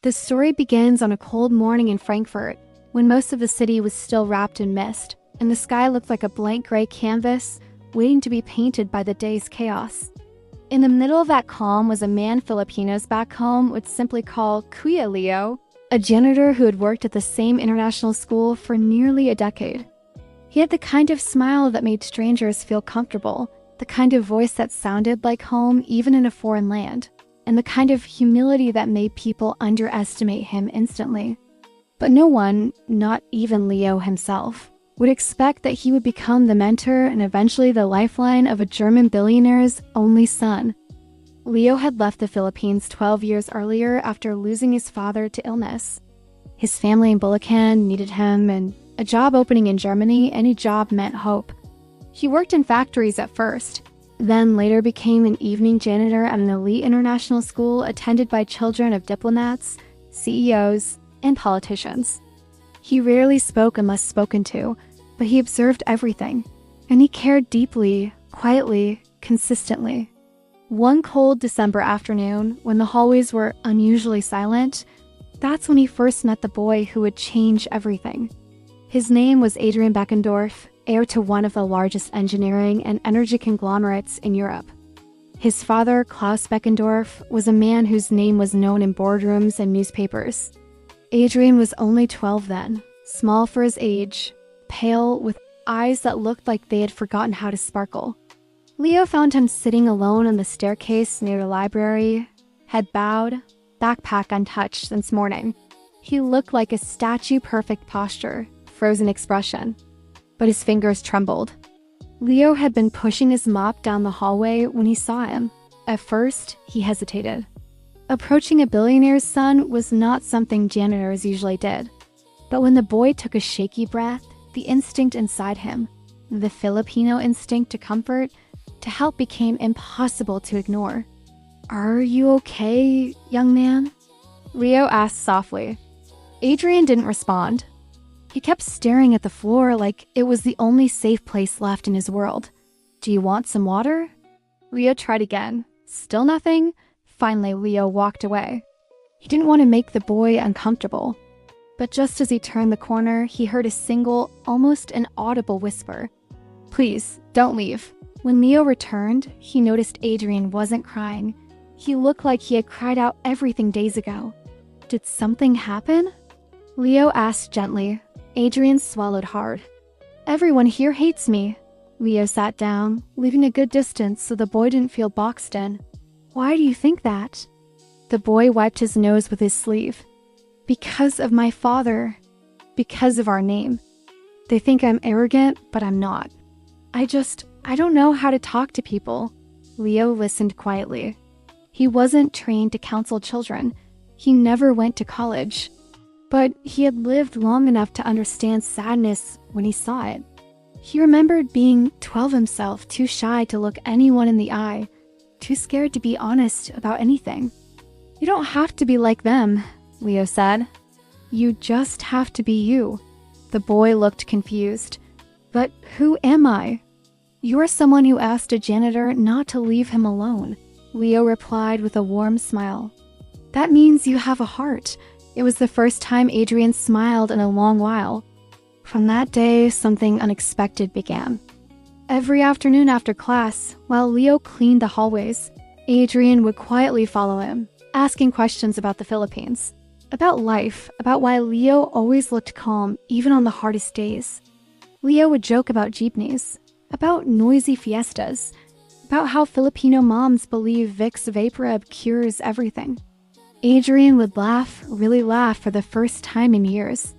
The story begins on a cold morning in Frankfurt, when most of the city was still wrapped in mist, and the sky looked like a blank gray canvas waiting to be painted by the day's chaos. In the middle of that calm was a man Filipinos back home would simply call Kuya Leo, a janitor who had worked at the same international school for nearly a decade. He had the kind of smile that made strangers feel comfortable, the kind of voice that sounded like home even in a foreign land, and the kind of humility that made people underestimate him instantly. But no one, not even Leo himself, would expect that he would become the mentor and eventually the lifeline of a German billionaire's only son. Leo had left the Philippines 12 years earlier after losing his father to illness. His family in Bulacan needed him, and a job opening in Germany, any job meant hope. He worked in factories at first, then later became an evening janitor at an elite international school attended by children of diplomats, CEOs, and politicians. He rarely spoke unless spoken to, but he observed everything, and he cared deeply, quietly, consistently. One cold December afternoon, when the hallways were unusually silent, that's when he first met the boy who would change everything. His name was Adrian Beckendorf, heir to one of the largest engineering and energy conglomerates in Europe. His father, Klaus Beckendorf, was a man whose name was known in boardrooms and newspapers. Adrian was only 12 then, small for his age, pale, with eyes that looked like they had forgotten how to sparkle. Leo found him sitting alone on the staircase near the library, head bowed, backpack untouched since morning. He looked like a statue-perfect posture, frozen expression, but his fingers trembled. Leo had been pushing his mop down the hallway when he saw him. At first, he hesitated. Approaching a billionaire's son was not something janitors usually did. But when the boy took a shaky breath, the instinct inside him, the Filipino instinct to comfort, to help, became impossible to ignore. "Are you okay, young man?" Leo asked softly. Adrian didn't respond. He kept staring at the floor like it was the only safe place left in his world. "Do you want some water?" Leo tried again. Still nothing. Finally, Leo walked away. He didn't want to make the boy uncomfortable. But just as he turned the corner, he heard a single, almost inaudible whisper. "Please, don't leave." When Leo returned, he noticed Adrian wasn't crying. He looked like he had cried out everything days ago. "Did something happen?" Leo asked gently. Adrian swallowed hard. "Everyone here hates me." Leo sat down, leaving a good distance so the boy didn't feel boxed in. "Why do you think that?" The boy wiped his nose with his sleeve. "Because of my father. Because of our name. They think I'm arrogant, but I'm not. I don't know how to talk to people." Leo listened quietly. He wasn't trained to counsel children. He never went to college. But he had lived long enough to understand sadness when he saw it. He remembered being 12 himself, too shy to look anyone in the eye, too scared to be honest about anything. "You don't have to be like them," Leo said. "You just have to be you." The boy looked confused. "But who am I?" "You're someone who asked a janitor not to leave him alone," Leo replied with a warm smile. "That means you have a heart." It was the first time Adrian smiled in a long while. From that day, something unexpected began. Every afternoon after class, while Leo cleaned the hallways, Adrian would quietly follow him, asking questions about the Philippines, about life, about why Leo always looked calm even on the hardest days. Leo would joke about jeepneys, about noisy fiestas, about how Filipino moms believe Vicks VapoRub cures everything. Adrian would laugh, really laugh, for the first time in years.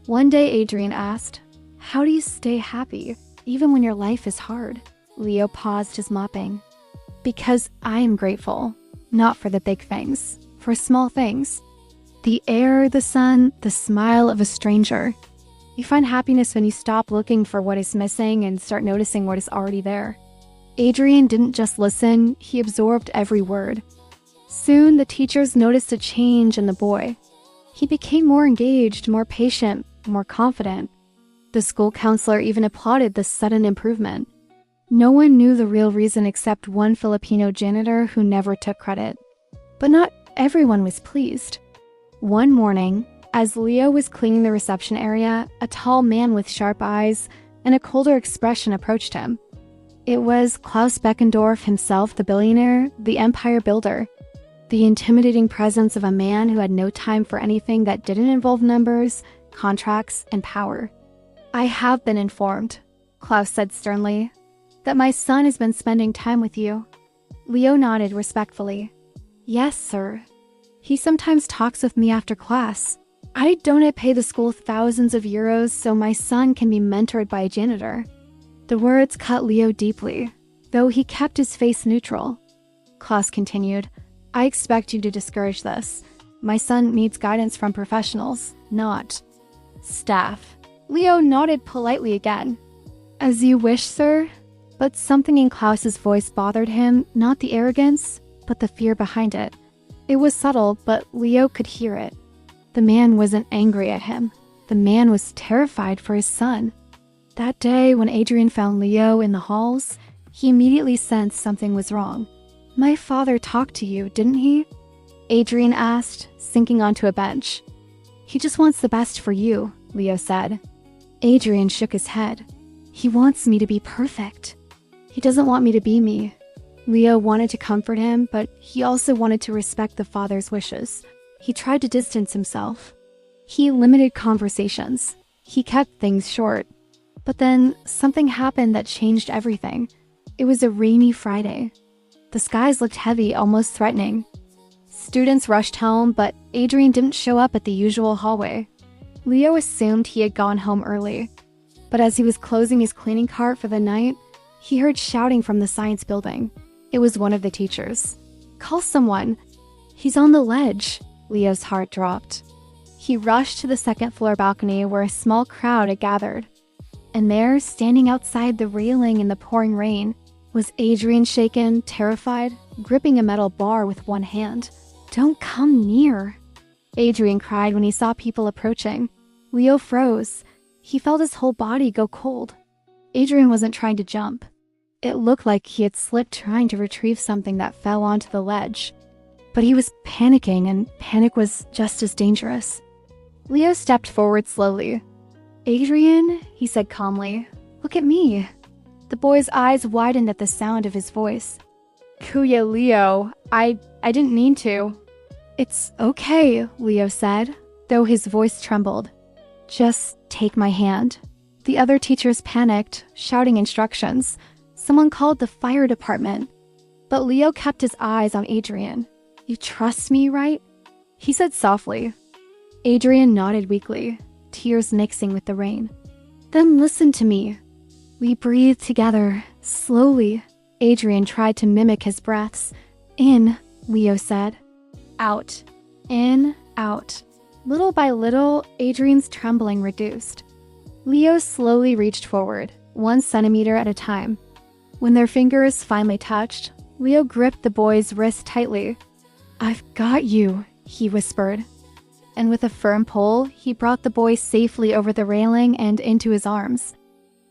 One day Adrian asked, "How do you stay happy, even when your life is hard?" Leo paused his mopping. "Because I am grateful, not for the big things, for small things. The air, the sun, the smile of a stranger. You find happiness when you stop looking for what is missing and start noticing what is already there." Adrian didn't just listen, he absorbed every word. Soon, the teachers noticed a change in the boy. He became more engaged, more patient, more confident. The school counselor even applauded the sudden improvement. No one knew the real reason except one Filipino janitor who never took credit. But not everyone was pleased. One morning, as Leo was cleaning the reception area, a tall man with sharp eyes and a colder expression approached him. It was Klaus Beckendorf himself, the billionaire, the empire builder. The intimidating presence of a man who had no time for anything that didn't involve numbers, contracts, and power. "I have been informed," Klaus said sternly, "that my son has been spending time with you." Leo nodded respectfully. "Yes, sir. He sometimes talks with me after class. I don't pay the school thousands of euros so my son can be mentored by a janitor." The words cut Leo deeply, though he kept his face neutral. Klaus continued, "I expect you to discourage this. My son needs guidance from professionals, not staff." Leo nodded politely again. "As you wish, sir." But something in Klaus's voice bothered him, not the arrogance, but the fear behind it. It was subtle, but Leo could hear it. The man wasn't angry at him. The man was terrified for his son. That day, when Adrian found Leo in the halls, he immediately sensed something was wrong. "My father talked to you, didn't he?" Adrian asked, sinking onto a bench. "He just wants the best for you," Leo said. Adrian shook his head. "He wants me to be perfect. He doesn't want me to be me." Leo wanted to comfort him, but he also wanted to respect the father's wishes. He tried to distance himself. He limited conversations. He kept things short. But then something happened that changed everything. It was a rainy Friday. The skies looked heavy, almost threatening. Students rushed home, but Adrian didn't show up at the usual hallway. Leo assumed he had gone home early. But as he was closing his cleaning cart for the night, he heard shouting from the science building. It was one of the teachers. "Call someone. He's on the ledge." Leo's heart dropped. He rushed to the second-floor balcony where a small crowd had gathered. And there, standing outside the railing in the pouring rain, was Adrian, shaken, terrified, gripping a metal bar with one hand. "Don't come near," Adrian cried when he saw people approaching. Leo froze. He felt his whole body go cold. Adrian wasn't trying to jump. It looked like he had slipped trying to retrieve something that fell onto the ledge. But he was panicking, and panic was just as dangerous. Leo stepped forward slowly. "Adrian," he said calmly, "look at me." The boy's eyes widened at the sound of his voice. "Kuya, Leo, I didn't mean to." "It's okay," Leo said, though his voice trembled. "Just take my hand." The other teachers panicked, shouting instructions. Someone called the fire department. But Leo kept his eyes on Adrian. "You trust me, right?" he said softly. Adrian nodded weakly, tears mixing with the rain. "Then listen to me." We breathed together, slowly. Adrian tried to mimic his breaths. "In," Leo said. "Out. In, out." Little by little, Adrian's trembling reduced. Leo slowly reached forward, 1 centimeter at a time. When their fingers finally touched, Leo gripped the boy's wrist tightly. "I've got you," he whispered. And with a firm pull, he brought the boy safely over the railing and into his arms.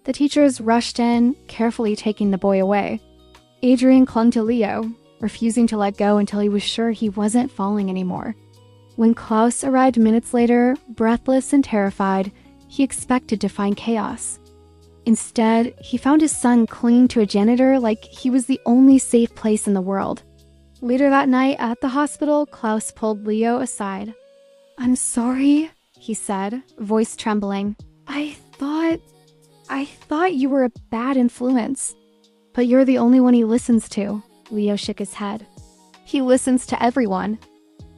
The teachers rushed in, carefully taking the boy away. Adrian clung to Leo, refusing to let go until he was sure he wasn't falling anymore. When Klaus arrived minutes later, breathless and terrified, he expected to find chaos. Instead, he found his son clinging to a janitor like he was the only safe place in the world. Later that night at the hospital, Klaus pulled Leo aside. "I'm sorry," he said, voice trembling. I thought you were a bad influence." "But you're the only one he listens to." Leo shook his head. "He listens to everyone.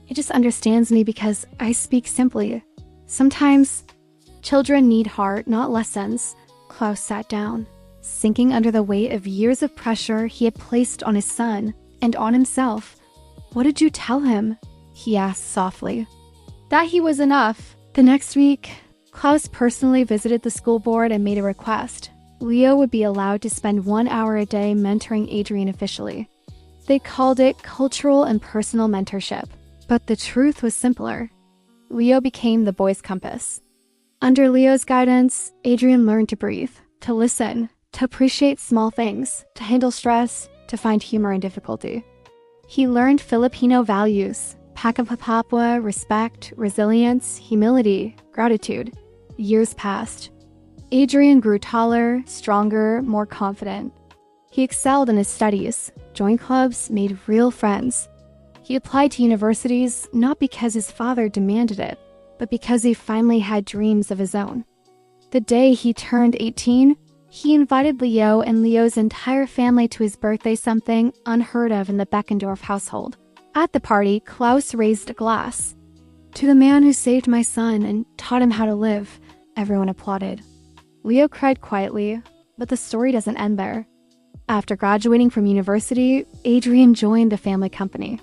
He just understands me because I speak simply. Sometimes children need heart, not lessons." Klaus sat down, sinking under the weight of years of pressure he had placed on his son and on himself. "What did you tell him?" he asked softly. "That he was enough." The next week, Klaus personally visited the school board and made a request. Leo would be allowed to spend 1 hour a day mentoring Adrian officially. They called it cultural and personal mentorship, but the truth was simpler. Leo became the boy's compass. Under Leo's guidance, Adrian learned to breathe, to listen, to appreciate small things, to handle stress, to find humor in difficulty. He learned Filipino values, Pakapapapwa, respect, resilience, humility, gratitude. Years passed. Adrian grew taller, stronger, more confident. He excelled in his studies, joined clubs, made real friends. He applied to universities not because his father demanded it, but because he finally had dreams of his own. The day he turned 18, he invited Leo and Leo's entire family to his birthday, something unheard of in the Beckendorf household. At the party, Klaus raised a glass. "To the man who saved my son and taught him how to live," everyone applauded. Leo cried quietly, but the story doesn't end there. After graduating from university, Adrian joined the family company.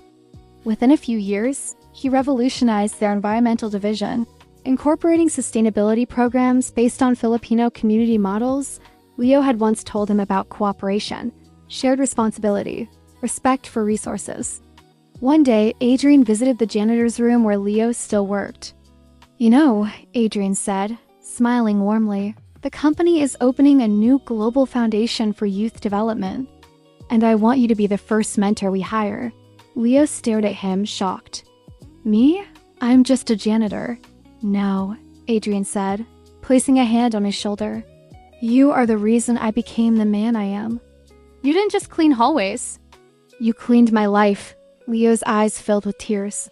Within a few years, he revolutionized their environmental division. Incorporating sustainability programs based on Filipino community models, Leo had once told him about cooperation, shared responsibility, respect for resources. One day, Adrian visited the janitor's room where Leo still worked. "You know," Adrian said, smiling warmly, "the company is opening a new global foundation for youth development, and I want you to be the first mentor we hire." Leo stared at him, shocked. "Me? I'm just a janitor." "No," Adrian said, placing a hand on his shoulder. "You are the reason I became the man I am. You didn't just clean hallways. You cleaned my life." Leo's eyes filled with tears.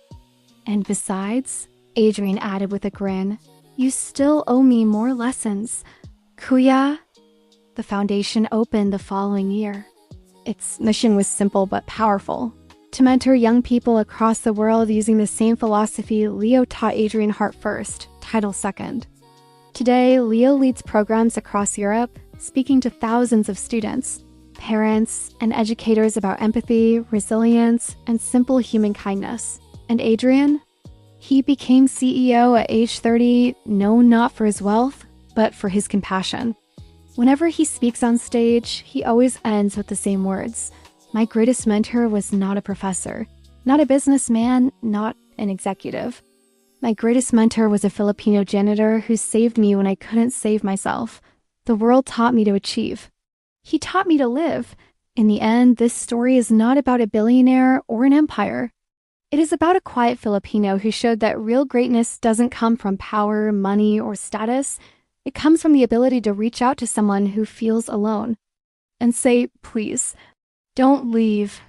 "And besides," Adrian added with a grin, "you still owe me more lessons. Kuya." The foundation opened the following year. Its mission was simple but powerful: to mentor young people across the world using the same philosophy Leo taught Adrian: heart first, title second. Today, Leo leads programs across Europe, speaking to thousands of students, parents, and educators about empathy, resilience, and simple human kindness. And Adrian? He became CEO at age 30, known not for his wealth, but for his compassion. Whenever he speaks on stage, he always ends with the same words: "My greatest mentor was not a professor, not a businessman, not an executive. My greatest mentor was a Filipino janitor who saved me when I couldn't save myself. The world taught me to achieve. He taught me to live." In the end, this story is not about a billionaire or an empire. It is about a quiet Filipino who showed that real greatness doesn't come from power, money, or status. It comes from the ability to reach out to someone who feels alone and say, "Please, don't leave."